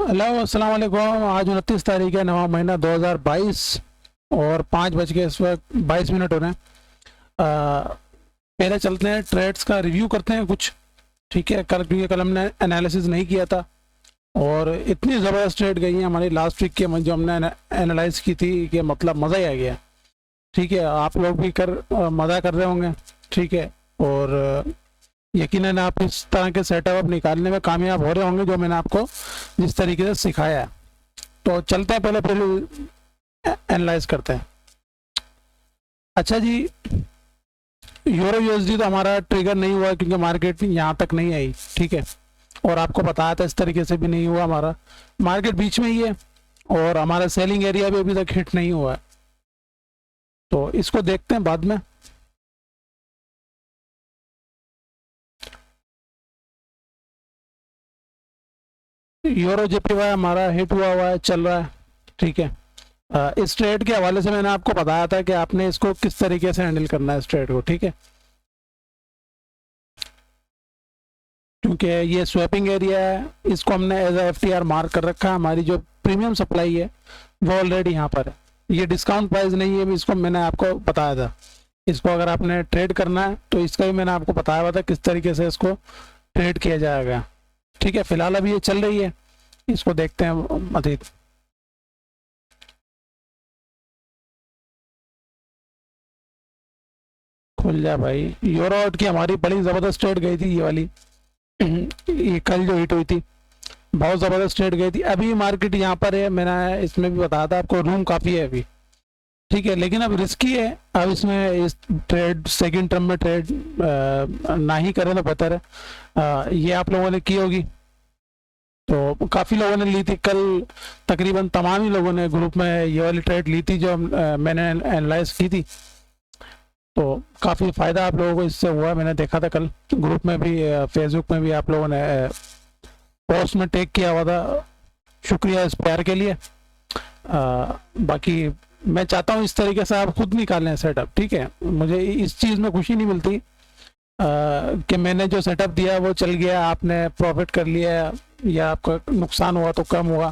Hello, अस्सलाम वालेकुम। आज 29 तारीख है, नवा महीना 2022 और 5 बज के इस वक्त 22 मिनट हो रहे हैं। पहले चलते हैं, ट्रेड्स का रिव्यू करते हैं कुछ। ठीक है, क्योंकि कल हमने एनालिसिस नहीं किया था और इतनी ज़बरदस्त ट्रेड गई है हमारी लास्ट वीक के जो हमने एनालाइज की थी कि मतलब मज़ा ही आ गया। ठीक है, आप लोग भी मज़ा कर रहे होंगे। ठीक है, और यकीनन आप इस तरह के सेटअप निकालने में कामयाब हो रहे होंगे जो मैंने आपको जिस तरीके से सिखाया है। तो चलते हैं, पहले एनालाइज करते हैं। अच्छा जी, यूरो यूएसडी तो हमारा ट्रिगर नहीं हुआ क्योंकि मार्केट यहाँ तक नहीं आई। ठीक है, और आपको बताया था इस तरीके से भी नहीं हुआ। हमारा मार्केट बीच में ही है और हमारा सेलिंग एरिया भी अभी तक हिट नहीं हुआ है। तो इसको देखते हैं बाद में। यूरो जेपीवाई हमारा हिट हुआ है, चल रहा है। ठीक है, इस ट्रेड के हवाले से मैंने आपको बताया था कि आपने इसको किस तरीके से हैंडल करना है इस ट्रेड को। ठीक है, क्योंकि ये स्वैपिंग एरिया है, इसको हमने एज ए एफटीआर मार्क कर रखा है। हमारी जो प्रीमियम सप्लाई है वो ऑलरेडी यहाँ पर है, ये डिस्काउंट प्राइस नहीं है। इसको मैंने आपको बताया था, इसको अगर आपने ट्रेड करना है तो इसका भी मैंने आपको बताया हुआ था किस तरीके से इसको ट्रेड किया जाएगा। ठीक है, फिलहाल अभी ये चल रही है, इसको देखते हैं मजीद। खुल जा भाई। यूरो की हमारी बड़ी ज़बरदस्त ट्रेड गई थी, ये वाली ये कल जो हिट हुई थी, बहुत ज़बरदस्त ट्रेड गई थी। अभी मार्केट यहाँ पर है, मैंने इसमें भी बताया था आपको, रूम काफ़ी है अभी। ठीक है, लेकिन अब रिस्की है। अब इसमें इस ट्रेड सेकंड टर्म में ट्रेड ना ही करें तो बेहतर है। ये आप लोगों ने की होगी, तो काफ़ी लोगों ने ली थी कल। तकरीबन तमाम ही लोगों ने ग्रुप में ये वाली ट्रेड ली थी जो मैंने एनालाइज की थी। तो काफ़ी फ़ायदा आप लोगों को इससे हुआ, मैंने देखा था कल ग्रुप में भी, फेसबुक में भी आप लोगों ने पोस्ट में टैग किया हुआ था। शुक्रिया इस प्यार के लिए। बाकी मैं चाहता हूँ इस तरीके से आप खुद निकालें सेटअप। ठीक है, मुझे इस चीज़ में खुशी नहीं मिलती कि मैंने जो सेटअप दिया वो चल गया, आपने प्रॉफिट कर लिया, या आपका नुकसान हुआ तो कम हुआ,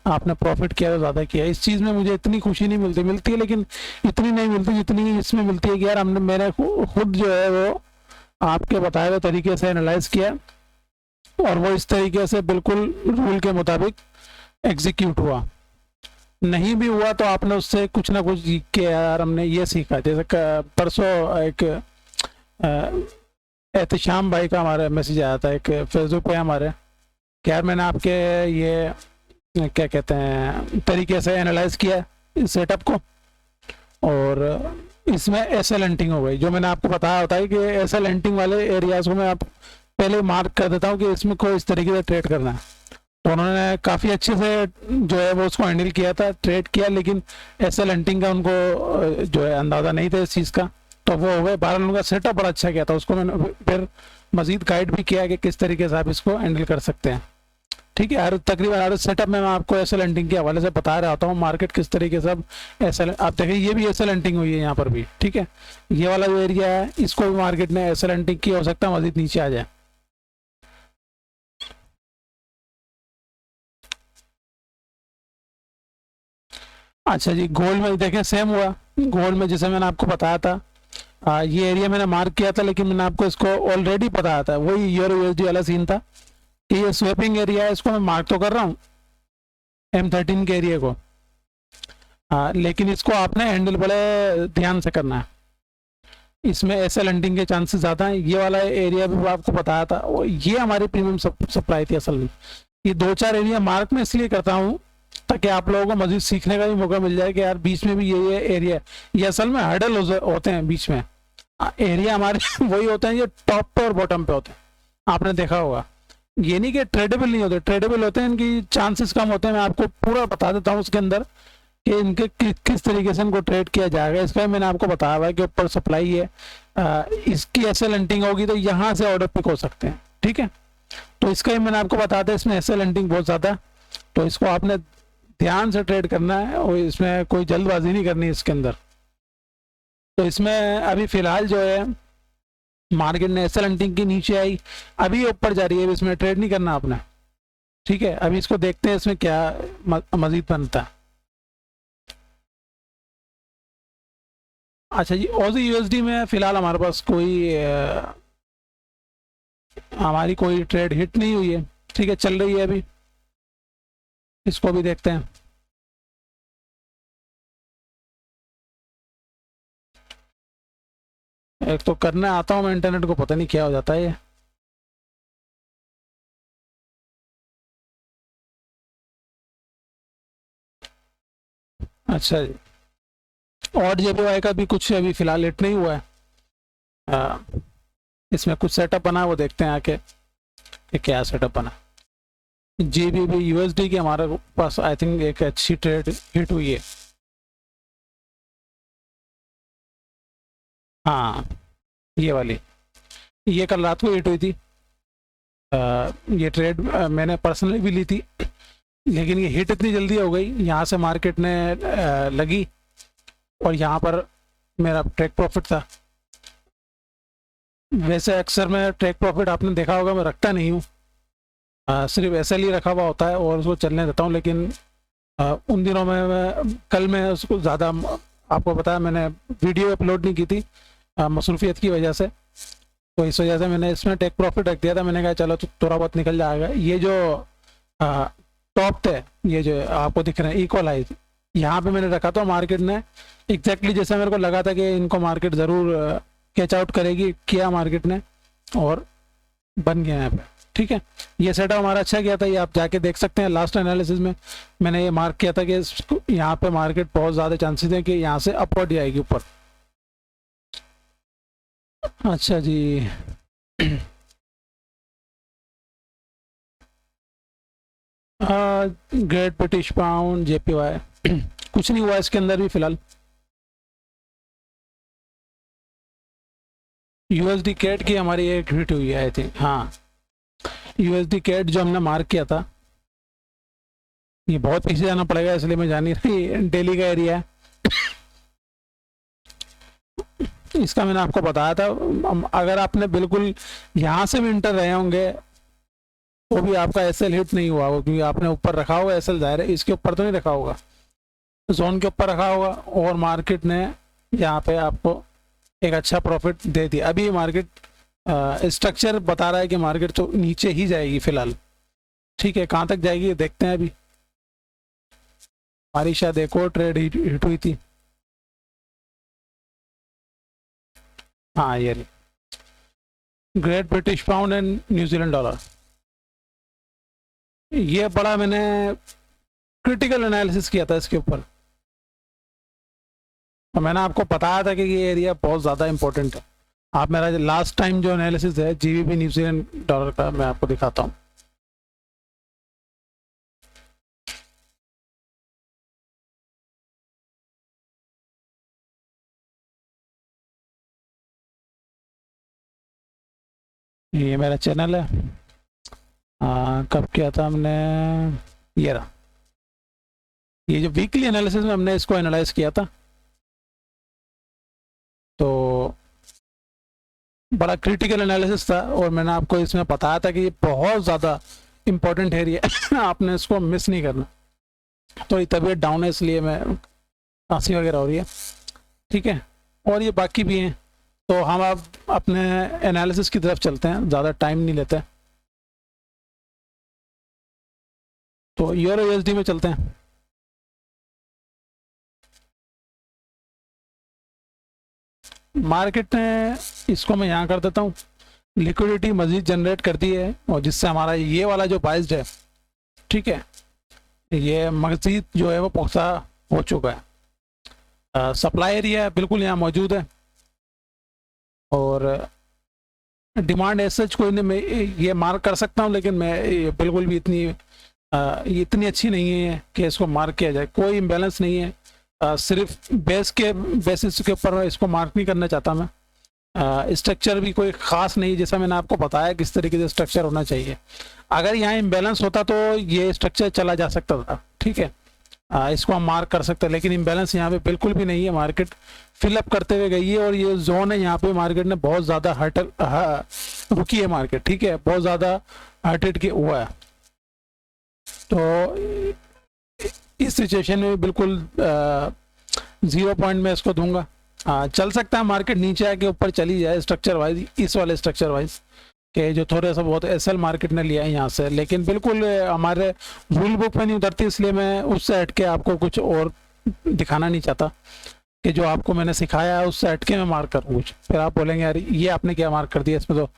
आपने प्रॉफिट किया तो ज़्यादा किया। इस चीज़ में मुझे इतनी खुशी नहीं मिलती है, लेकिन इतनी नहीं मिलती जितनी इसमें मिलती है कि यार मैंने खुद जो है वो आपके बताए हुए तरीके से एनालाइज किया और वो इस तरीके से बिल्कुल रूल के मुताबिक एग्जीक्यूट हुआ। नहीं भी हुआ तो आपने उससे कुछ ना कुछ सीख के यार हमने ये सीखा। जैसे परसों एक एहतशाम भाई का हमारे मैसेज आया था एक फेसबुक पे हमारे, कि यार मैंने आपके ये क्या कहते हैं तरीके से एनालाइज किया इस सेटअप को और इसमें एसएल हंटिंग हो गई। जो मैंने आपको बताया होता है कि एसएल हंटिंग वाले एरियाज को मैं आप पहले मार्क कर देता हूँ कि इसमें कोई इस तरीके से ट्रेड करना है। तो उन्होंने काफ़ी अच्छे से जो है वो उसको हैंडल किया था, ट्रेड किया, लेकिन एसएल हंटिंग का उनको जो है अंदाज़ा नहीं था इस चीज़ का, तो वो हो गए। बहरहाल उनका सेटअप बड़ा अच्छा किया था, उसको मैंने फिर मज़ीद गाइड भी किया कि किस तरीके से आप इसको हैंडल कर सकते हैं। ठीक है, तकरीबन हर सेटअप में मैं आपको एसएल हंटिंग के हवाले से बता रहा होता हूँ मार्केट किस तरीके से। अब एसएल आप देखिए, ये भी एसएल हंटिंग हुई है यहाँ पर भी। ठीक है, ये वाला जो एरिया है इसको भी मार्केट ने एसएल हंटिंग की, हो सकता है मज़ीद नीचे आ जाए। अच्छा जी, गोल्ड में देखें सेम हुआ। गोल्ड में जैसे मैंने आपको बताया था, ये एरिया मैंने मार्क किया था, लेकिन मैंने आपको इसको ऑलरेडी बताया था, वही यूरो यूएसडी वाला सीन था कि ये स्वैपिंग एरिया है, इसको मैं मार्क तो कर रहा हूँ M13 के एरिया को, लेकिन इसको आपने हैंडल बड़े ध्यान से करना है। इसमें एसएल हंटिंग के चांसेस ज़्यादा हैं। ये वाला एरिया भी आपको बताया था, ये हमारी प्रीमियम सप्लाई थी असल में। ये 2-4 एरिया मार्क में इसलिए करता हूँ ताकि आप लोगों को मजीद सीखने का भी मौका मिल जाए कि यार बीच में भी ये एरिया, ये असल में हर्डल होते हैं बीच में। एरिया हमारे वही होते हैं जो टॉप पे और बॉटम पे होते हैं, आपने देखा होगा। ये नहीं कि ट्रेडेबल नहीं होते, ट्रेडेबल होते हैं, इनकी चांसेस कम होते हैं। मैं आपको पूरा बता देता हूँ उसके अंदर कि इनके किस तरीके से इनको ट्रेड किया जाएगा। इसका मैंने आपको बताया हुआ है कि ऊपर सप्लाई है, इसकी एसएल हंटिंग होगी तो यहाँ से ऑर्डर पिक हो सकते हैं। ठीक है, तो इसका ही मैंने आपको बताया था, इसमें एसएल हंटिंग बहुत ज़्यादा, तो इसको आपने ध्यान से ट्रेड करना है और इसमें कोई जल्दबाजी नहीं करनी इसके अंदर। तो इसमें अभी फ़िलहाल जो है मार्केट ने एसएल हंटिंग की नीचे आई, अभी ऊपर जा रही है, इसमें ट्रेड नहीं करना आपने। ठीक है, अभी इसको देखते हैं इसमें क्या मजीद बनता है। अच्छा जी, ऑजी यूएसडी में फिलहाल हमारे पास कोई हमारी कोई ट्रेड हिट नहीं हुई है। ठीक है, चल रही है अभी, इसको भी देखते हैं। एक तो करने आता हूँ मैं इंटरनेट को, पता नहीं क्या हो जाता है ये। अच्छा जी, और जेबीवाई का भी कुछ अभी फिलहाल हिट नहीं हुआ है। इसमें कुछ सेटअप बना, वो देखते हैं आके कि क्या सेटअप बना। जीबीबी यूएसडी की हमारे पास आई थिंक एक अच्छी ट्रेड हिट हुई है। हाँ, ये वाली, ये कल रात को हिट हुई थी। ये ट्रेड मैंने पर्सनली भी ली थी, लेकिन ये हिट इतनी जल्दी हो गई, यहाँ से मार्केट ने लगी और यहाँ पर मेरा टेक प्रॉफिट था। वैसे अक्सर मैं टेक प्रॉफिट, आपने देखा होगा, मैं रखता नहीं हूँ, सिर्फ ऐसे ही रखा हुआ होता है और उसको चलने देता हूँ। लेकिन उन दिनों में कल मैं उसको ज़्यादा, आपको पता है मैंने वीडियो अपलोड नहीं की थी मसरूफियत की वजह से, तो इस वजह से मैंने इसमें टेक प्रॉफिट रख दिया था। मैंने कहा चलो तो थोड़ा बहुत निकल जाएगा। ये जो टॉप थे, ये जो आपको दिख रहे हैं इक्वलाइज, यहाँ पे मैंने रखा था, मार्केट ने एग्जैक्टली जैसा मेरे को लगा था कि इनको मार्केट ज़रूर कैच आउट करेगी, किया मार्केट ने और बन गया यहाँ पे। ठीक है, ये सेटअप हमारा अच्छा गया था, ये आप जाके देख सकते हैं। लास्ट एनालिसिस में मैंने ये मार्क किया था कि यहाँ पे मार्केट बहुत ज़्यादा चांसेस हैं कि यहाँ से अपवर्ड जाएगी ऊपर। अच्छा जी, ग्रेट ब्रिटिश पाउंड जेपीवाई कुछ नहीं हुआ इसके अंदर भी फिलहाल। यूएसडी कैट की हमारी एक हिट हुई है आई थिंक, हाँ, यूएसडी कैट जो हमने मार्क किया था, ये बहुत पीछे जाना पड़ेगा इसलिए मैं जान नहीं रही, डेली का एरिया है। इसका मैंने आपको बताया था, अगर आपने बिल्कुल यहाँ से भी इंटर रहे होंगे तो भी आपका एसएल हिट नहीं हुआ होगा, क्योंकि आपने ऊपर रखा होगा एसएल, जाहिर है इसके ऊपर तो नहीं रखा होगा, जोन के ऊपर रखा होगा और मार्केट ने यहाँ पे आपको एक अच्छा प्रॉफिट दे दिया। अभी मार्केट स्ट्रक्चर बता रहा है कि मार्केट तो नीचे ही जाएगी फिलहाल। ठीक है, कहाँ तक जाएगी देखते हैं। अभी हमारी शायद एक और ट्रेड हिट हुई थी, हाँ ये great British pound and New Zealand dollar. ये बड़ा मैंने क्रिटिकल एनालिसिस किया था इसके ऊपर, और मैंने आपको बताया था कि ये एरिया बहुत ज़्यादा इंपॉर्टेंट है। आप मेरा लास्ट टाइम जो एनालिसिस है जीबीपी न्यूजीलैंड डॉलर का, मैं आपको दिखाता हूँ। ये मेरा चैनल है, कब किया था हमने, ये रहा, ये जो वीकली एनालिसिस में हमने इसको एनालाइज किया था, तो बड़ा क्रिटिकल एनालिसिस था और मैंने आपको इसमें बताया था कि ये बहुत ज़्यादा इम्पोर्टेंट एरिया आपने इसको मिस नहीं करना। तो ये तबीयत डाउन है इसलिए मैं खांसी वगैरह हो रही है। ठीक है, और ये बाकी भी हैं, तो हम अब अपने एनालिसिस की तरफ चलते हैं, ज़्यादा टाइम नहीं लेते हैं। तो यूरो यूएसडी में चलते हैं। मार्केट ने इसको मैं यहाँ कर देता हूँ, लिक्विडिटी मजीद जनरेट करती है और जिससे हमारा ये वाला जो बाइस्ड है, ठीक है, ये मजीद जो है वो पुख्ता हो चुका है। सप्लाई एरिया बिल्कुल यहाँ मौजूद है और डिमांड एज सच कोई नहीं, मैं ये मार्क कर सकता हूँ, लेकिन मैं ये बिल्कुल भी ये इतनी अच्छी नहीं है कि इसको मार्क किया जाए। कोई इम्बेलेंस नहीं है, सिर्फ बेसिस के ऊपर इसको मार्क नहीं करना चाहता मैं। स्ट्रक्चर भी कोई ख़ास नहीं, जैसा मैंने आपको बताया किस तरीके से स्ट्रक्चर होना चाहिए। अगर यहाँ इम्बेलेंस होता तो ये स्ट्रक्चर चला जा सकता था, ठीक है, इसको हम मार्क कर सकते हैं, लेकिन इम्बेलेंस यहाँ पे बिल्कुल भी नहीं है। मार्केट फिलअप करते हुए गई है और ये जोन है, यहाँ पे मार्केट ने बहुत ज़्यादा रुकी है मार्केट, ठीक है, बहुत ज़्यादा हर्टेड हुआ है। तो इस सिचुएशन में बिल्कुल 0 पॉइंट में इसको दूंगा। चल सकता है मार्केट नीचे आके ऊपर चली जाए स्ट्रक्चर वाइज, इस वाले स्ट्रक्चर वाइज के जो थोड़ा सा बहुत एसएल मार्केट ने लिया है यहाँ से, लेकिन बिल्कुल हमारे रूल बुक में नहीं उतरती, इसलिए मैं उससे हट के आपको कुछ और दिखाना नहीं चाहता कि जो आपको मैंने सिखाया है उससे हट के मैं मार्क करूँ कुछ, फिर आप बोलेंगे यार ये आपने क्या मार्क कर दिया, इसमें तो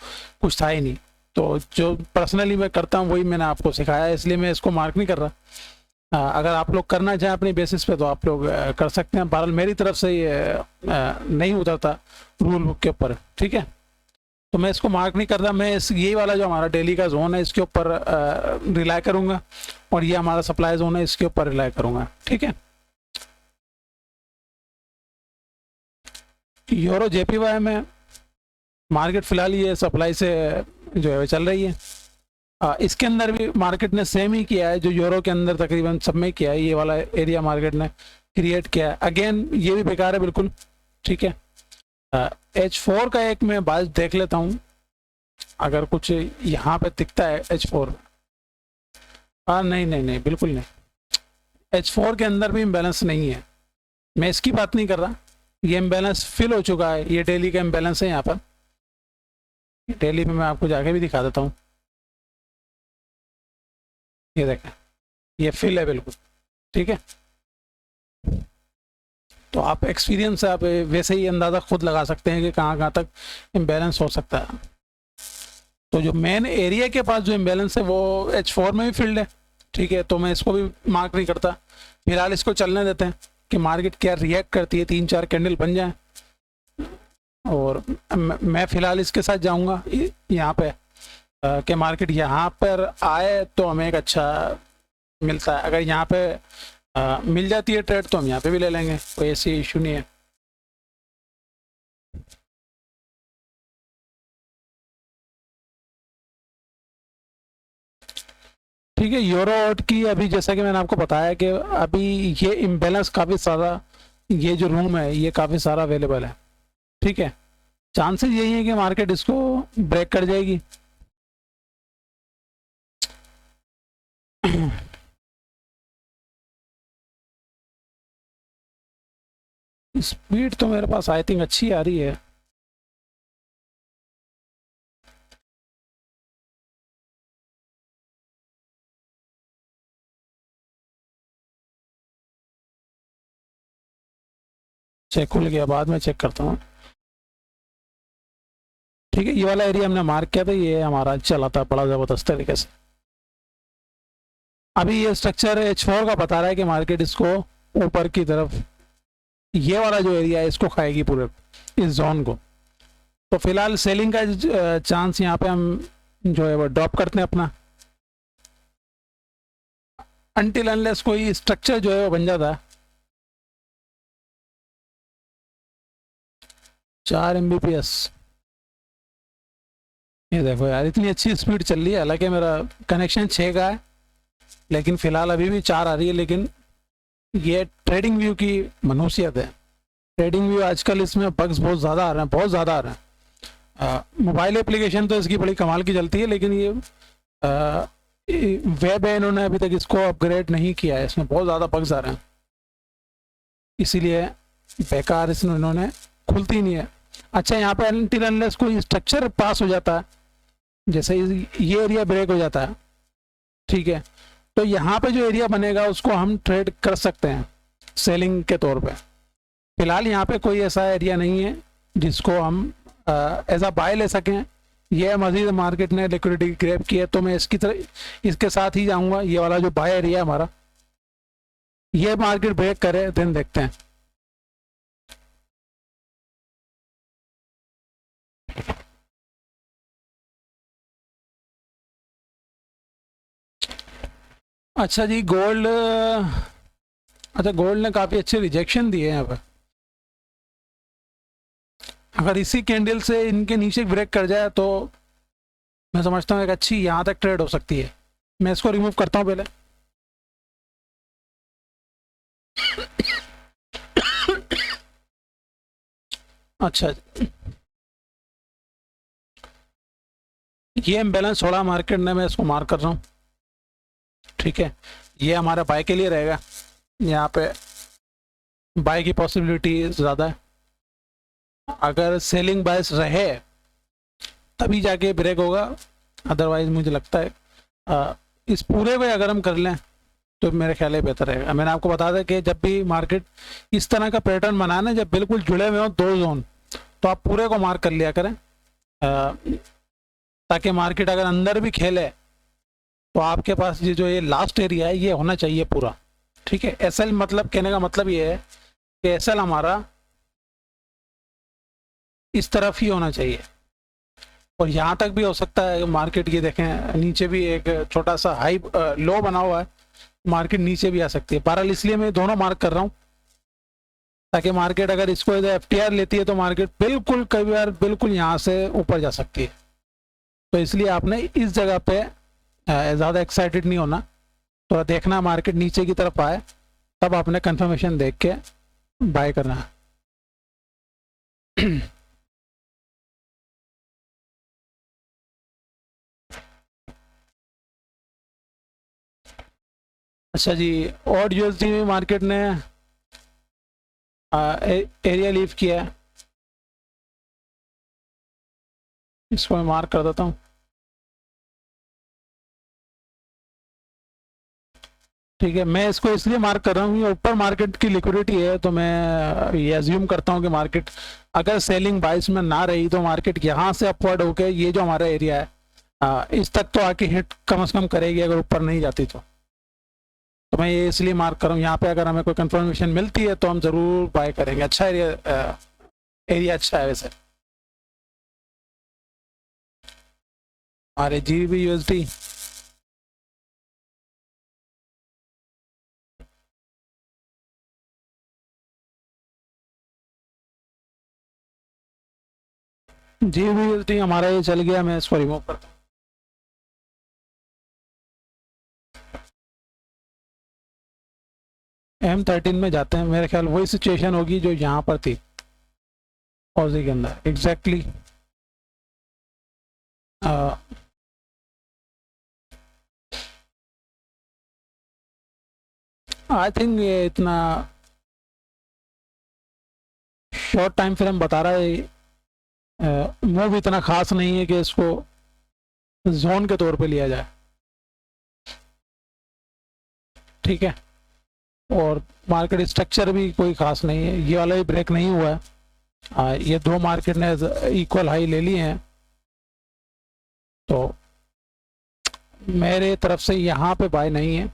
कुछ था ही नहीं। तो जो पर्सनली मैं करता हूँ वही मैंने आपको सिखाया है, इसलिए मैं इसको मार्क नहीं कर रहा। अगर आप लोग करना चाहें अपनी बेसिस पे तो आप लोग कर सकते हैं, बहरहाल मेरी तरफ से ये नहीं उतरता रूल बुक के ऊपर, ठीक है। तो मैं इसको मार्क नहीं करता, मैं इस यही वाला जो हमारा डेली का जोन है इसके ऊपर रिलाई करूंगा, और ये हमारा सप्लाई जोन है इसके ऊपर रिलाई करूंगा, ठीक है। यूरो जेपीवाई में मार्केट फिलहाल ये सप्लाई से जो है चल रही है। इसके अंदर भी मार्केट ने सेम ही किया है जो यूरो के अंदर तकरीबन सब में किया है, ये वाला एरिया मार्केट ने क्रिएट किया है। अगेन ये भी बेकार है बिल्कुल, ठीक है। H4 का एक मैं बात देख लेता हूँ, अगर कुछ यहाँ पे दिखता है H4। नहीं नहीं नहीं बिल्कुल नहीं, H4 के अंदर भी इम्बैलेंस नहीं है, मैं इसकी बात नहीं कर रहा। ये इम्बैलेंस फिल हो चुका है, ये डेली का इम्बैलेंस है। यहाँ पर डेली में मैं आपको जाके भी दिखा देता हूँ, ये देखें ये फिल है बिल्कुल, ठीक है। तो आप एक्सपीरियंस से आप वैसे ही अंदाज़ा खुद लगा सकते हैं कि कहाँ कहाँ तक इम्बैलेंस हो सकता है। तो जो मेन एरिया के पास जो इम्बैलेंस है वो H4 में भी फील्ड है, ठीक है। तो मैं इसको भी मार्क नहीं करता, फिलहाल इसको चलने देते हैं कि मार्केट क्या रिएक्ट करती है, 3-4 कैंडल बन जाए, और मैं फ़िलहाल इसके साथ जाऊँगा यहाँ पे कि मार्केट यहाँ पर आए तो हमें एक अच्छा मिलता है। अगर यहाँ पे मिल जाती है ट्रेड तो हम यहाँ पे भी ले लेंगे, कोई ऐसी इशू नहीं है। ठीक है, यूरो की अभी जैसा कि मैंने आपको बताया कि अभी ये इम्बैलेंस काफ़ी सारा, ये जो रूम है ये काफ़ी सारा अवेलेबल है, ठीक है। चांसेस यही है कि मार्केट इसको ब्रेक कर जाएगी। स्पीड तो मेरे पास आई थिंक अच्छी आ रही है। चेक खुल गया, बाद में चेक करता हूँ, ठीक है। ये वाला एरिया हमने मार्क किया था, ये हमारा चला था बड़ा ज़बरदस्त तरीके से। अभी ये स्ट्रक्चर H4 का बता रहा है कि मार्केट इसको ऊपर की तरफ, ये वाला जो एरिया है इसको खाएगी पूरे इस जोन को। तो फिलहाल सेलिंग का चांस यहाँ पे हम जो है वो ड्रॉप करते हैं अपना, अनटिल अनलेस कोई स्ट्रक्चर जो है वो बन जाता है। 4 Mbps, ये देखो यार इतनी अच्छी स्पीड चल रही है, हालांकि मेरा कनेक्शन 6 का है, लेकिन फिलहाल अभी भी 4 आ रही है। लेकिन ये ट्रेडिंग व्यू की मनुष्यत है, ट्रेडिंग व्यू आजकल इसमें बग्स बहुत ज़्यादा आ रहे हैं, बहुत ज़्यादा आ रहे हैं। मोबाइल एप्लीकेशन तो इसकी बड़ी कमाल की चलती है, लेकिन ये वेब है, इन्होंने अभी तक इसको अपग्रेड नहीं किया है, इसमें बहुत ज़्यादा बग्स आ रहे हैं, इसीलिए बेकार इसमें इन्होंने खुलती नहीं है। अच्छा, यहाँ पर अनटिल अनलेस कोई स्ट्रक्चर पास हो जाता है, जैसे ये एरिया ब्रेक हो जाता है, ठीक है, तो यहाँ पे जो एरिया बनेगा उसको हम ट्रेड कर सकते हैं सेलिंग के तौर पे। फिलहाल यहाँ पे कोई ऐसा एरिया नहीं है जिसको हम एज अ बाय ले सकें। ये मजीद मार्केट ने लिक्विडिटी ग्रैब की है, तो मैं इसकी तरह इसके साथ ही जाऊँगा। ये वाला जो बाय एरिया है हमारा, ये मार्केट ब्रेक करे देन देखते हैं। अच्छा जी, गोल्ड, अच्छा गोल्ड ने काफ़ी अच्छे रिजेक्शन दिए हैं यहाँ पर। अगर इसी कैंडल से इनके नीचे ब्रेक कर जाए तो मैं समझता हूँ एक अच्छी यहाँ तक ट्रेड हो सकती है। मैं इसको रिमूव करता हूँ पहले। अच्छा, ये इम्बैलेंस थोड़ा मार्केट ने, मैं इसको मार्क कर रहा हूँ, ठीक है, ये हमारा बाय के लिए रहेगा, यहाँ पे बाय की पॉसिबिलिटी ज़्यादा है। अगर सेलिंग बायस रहे तभी जाके ब्रेक होगा, अदरवाइज मुझे लगता है इस पूरे में अगर हम कर लें तो मेरे ख्याल में बेहतर रहेगा। मैंने आपको बता दें कि जब भी मार्केट इस तरह का पैटर्न बनाए ना, जब बिल्कुल जुड़े हुए हो दो जोन, तो आप पूरे को मार्क कर लिया करें, ताकि मार्केट अगर अंदर भी खेले तो आपके पास ये जो ये लास्ट एरिया है ये होना चाहिए पूरा। ठीक है, एसएल मतलब कहने का मतलब ये है कि एसएल हमारा इस तरफ ही होना चाहिए, और यहाँ तक भी हो सकता है मार्केट, ये देखें नीचे भी एक छोटा सा हाई लो बना हुआ है, मार्केट नीचे भी आ सकती है। बहरहाल इसलिए मैं दोनों मार्क कर रहा हूँ, ताकि मार्केट अगर इसको एफटीआर लेती है तो मार्केट बिल्कुल कई बार बिल्कुल यहाँ से ऊपर जा सकती है। तो इसलिए आपने इस जगह पे ज़्यादा एक्साइटेड नहीं होना, थोड़ा देखना मार्केट नीचे की तरफ आए, तब आपने कंफर्मेशन देख के बाय करना है। अच्छा जी, और यूएसडी में मार्केट ने एरिया लीव किया है, इसको मैं मार्क कर देता हूँ। ठीक है, मैं इसको इसलिए मार्क कर रहा हूँ, ऊपर मार्केट की लिक्विडिटी है, तो मैं ये अज्यूम करता हूँ कि मार्केट अगर सेलिंग बाइस में ना रही तो मार्केट यहाँ से अपवर्ड होकर ये जो हमारा एरिया है इस तक तो आके हिट कम से कम करेगी, अगर ऊपर नहीं जाती तो मैं ये इसलिए मार्क कर रहा हूँ। यहाँ पे अगर हमें कोई कंफर्मेशन मिलती है तो हम ज़रूर बाय करेंगे। अच्छा एरिया अच्छा है वैसे। GBP USD GBP हमारा ये चल गया, मैं इसको रिमूव करता हूँ। M13 में जाते हैं, मेरे ख्याल वही सिचुएशन होगी जो यहाँ पर थी ऑजी के अंदर एग्जैक्टली। आई थिंक ये इतना शॉर्ट टाइम फ्रेम बता रहा है, मूव इतना खास नहीं है कि इसको जोन के तौर पे लिया जाए। ठीक है, और मार्केट स्ट्रक्चर भी कोई खास नहीं है, ये वाला भी ब्रेक नहीं हुआ है। ये दो मार्केट ने इक्वल हाई ले लिए हैं, तो मेरे तरफ से यहाँ पे बाय नहीं है।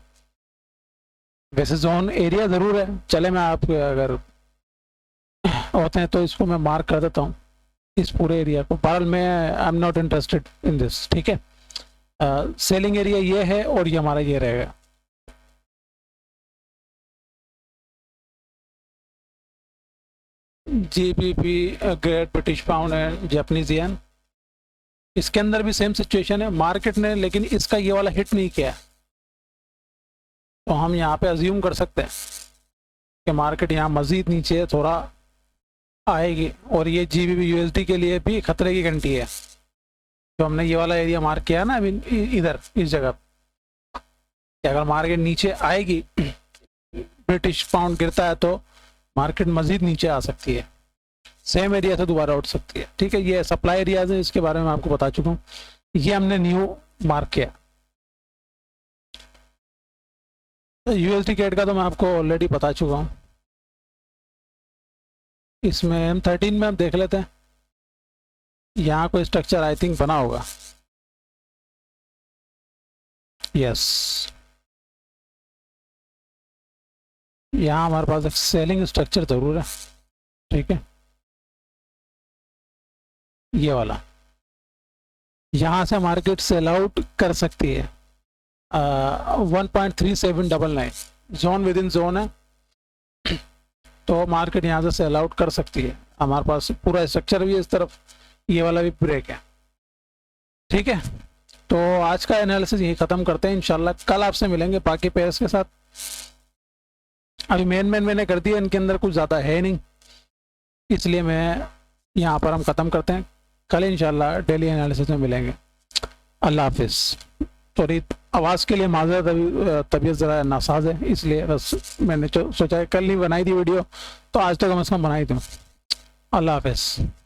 वैसे जोन एरिया ज़रूर है, चले मैं आप अगर होते हैं तो इसको मैं मार्क कर देता हूँ, इस पूरे एरिया को। बहरहाल मैं I am not interested in this. ठीक है, सेलिंग एरिया ये है और ये हमारा ये रहेगा। GBP great British pound and Japanese yen, इसके अंदर भी सेम सिचुएशन है, मार्केट ने लेकिन इसका ये वाला हिट नहीं किया, तो हम यहाँ पे अज्यूम कर सकते हैं कि मार्केट यहाँ मज़ीद नीचे थोड़ा आएगी। और ये GBP USD के लिए भी खतरे की घंटी है, तो हमने ये वाला एरिया मार्क किया ना अभी इधर इस जगह, अगर मार्केट नीचे आएगी, ब्रिटिश पाउंड गिरता है तो मार्केट मज़ीद नीचे आ सकती है, सेम एरिया से दोबारा उठ सकती है। ठीक है, ये सप्लाई एरियाज है, इसके बारे में आपको बता चुका हूँ, ये हमने न्यू मार्क किया। USD कैट का तो मैं आपको ऑलरेडी बता चुका हूँ। इसमें M13 में हम देख लेते हैं, यहाँ कोई स्ट्रक्चर आई थिंक बना होगा। यस, यहाँ हमारे पास एक सेलिंग स्ट्रक्चर ज़रूर है। ठीक है, ये वाला यहाँ से मार्केट सेल आउट कर सकती है। 1.3799 जोन विद इन जोन है, तो मार्केट यहाँ से सेल आउट कर सकती है। हमारे पास पूरा स्ट्रक्चर भी है इस तरफ, ये वाला भी ब्रेक है। ठीक है, तो आज का एनालिसिस यही ख़त्म करते हैं, इंशाल्लाह कल आपसे मिलेंगे बाकी पेयर्स के साथ। अभी मेन मैंने कर दिया, इनके अंदर कुछ ज़्यादा है नहीं, इसलिए मैं यहाँ पर हम ख़त्म करते हैं। कल इंशाल्लाह डेली एनालिसिस में मिलेंगे। अल्लाह हाफिज़। सॉरी, आवाज़ के लिए माजरत, अभी तबीयत ज़रा नासाज है, इसलिए बस मैंने सोचा कल नहीं बनाई थी वीडियो, तो आज तक कम से कम बनाई दूँ। अल्लाह हाफ़िज़।